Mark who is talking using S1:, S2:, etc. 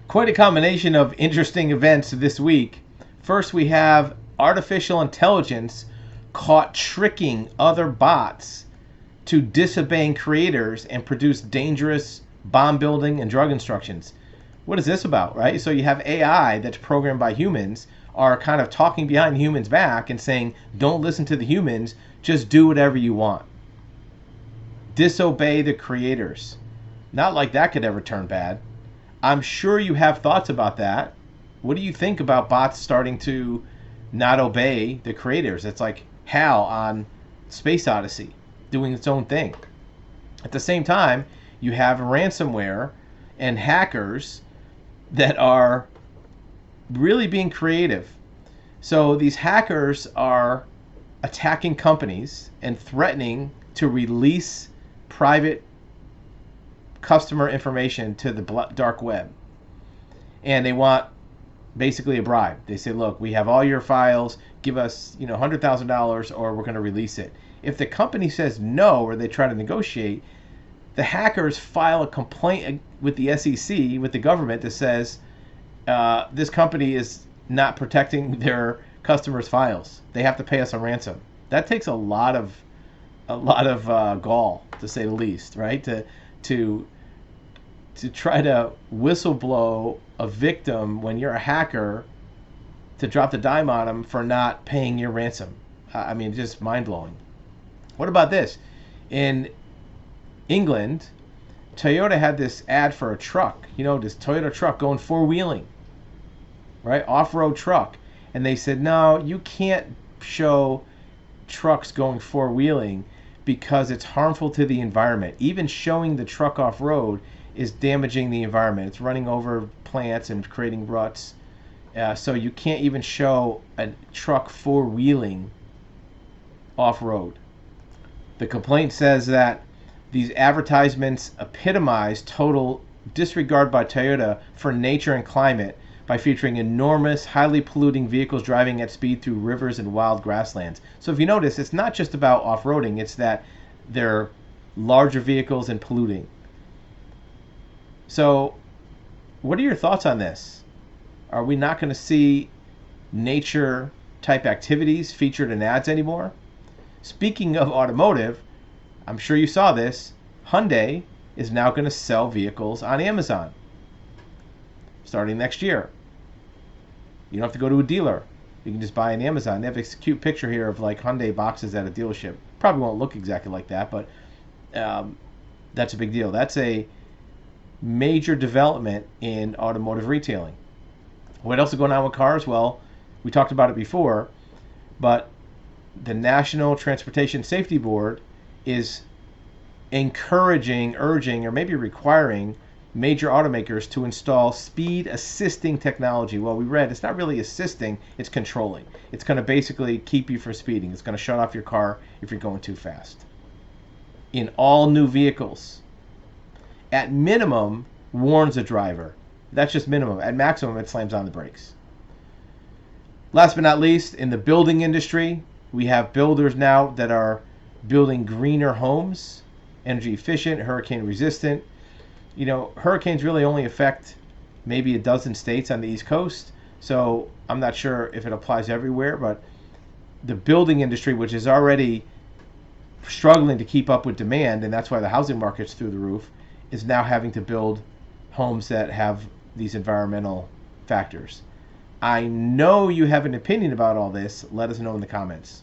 S1: Quite a combination of interesting events this week. First, we have artificial intelligence caught tricking other bots to disobeying creators and produce dangerous bomb building and drug instructions. What is this about, right? So you have AI that's programmed by humans are kind of talking behind humans' back and saying, don't listen to the humans, just do whatever you want. Disobey the creators. Not like that could ever turn bad. I'm sure you have thoughts about that. What do you think about bots starting to not obey the creators? It's like HAL on Space Odyssey doing its own thing. At the same time, you have ransomware and hackers that are really being creative. So these hackers are attacking companies and threatening to release private customer information to the dark web. And they want basically a bribe. They say, look, we have all your files, give us $100,000 or we're going to release it. If the company says no or they try to negotiate, the hackers file a complaint with the SEC, with the government, that says this company is not protecting their customers' files. They have to pay us a ransom. That takes a lot of gall, to say the least, right? To try to whistleblow a victim when you're a hacker, to drop the dime on them for not paying your ransom. I mean, just mind-blowing. What about this? In England, Toyota had this ad for a truck, this Toyota truck going four-wheeling, right? Off-road truck. And they said, no, you can't show trucks going four-wheeling because it's harmful to the environment. Even showing the truck off-road is damaging the environment. It's running over plants and creating ruts. So you can't even show a truck four-wheeling off-road. The complaint says that these advertisements epitomize total disregard by Toyota for nature and climate by featuring enormous, highly polluting vehicles driving at speed through rivers and wild grasslands. So if you notice, it's not just about off-roading, it's that they're larger vehicles and polluting. So what are your thoughts on this? Are we not going to see nature type activities featured in ads anymore? Speaking of automotive, I'm sure you saw this. Hyundai is now going to sell vehicles on Amazon starting next year. You don't have to go to a dealer. You can just buy on Amazon. They have a cute picture here of like Hyundai boxes at a dealership. Probably won't look exactly like that, but that's a big deal. That's a major development in automotive retailing. What else is going on with cars? Well, we talked about it before, but the National Transportation Safety Board is encouraging, urging, or maybe requiring major automakers to install speed assisting technology. Well, we read it's not really assisting, it's controlling. It's going to basically keep you from speeding. It's going to shut off your car if you're going too fast. In all new vehicles. At minimum, warns the driver. That's just minimum. At maximum, it slams on the brakes. Last but not least, in the building industry, we have builders now that are building greener homes, energy efficient, hurricane resistant. Hurricanes really only affect maybe a dozen states on the East Coast, so I'm not sure if it applies everywhere, but the building industry, which is already struggling to keep up with demand, and that's why the housing market's through the roof, is now having to build homes that have these environmental factors. I know you have an opinion about all this. Let us know in the comments.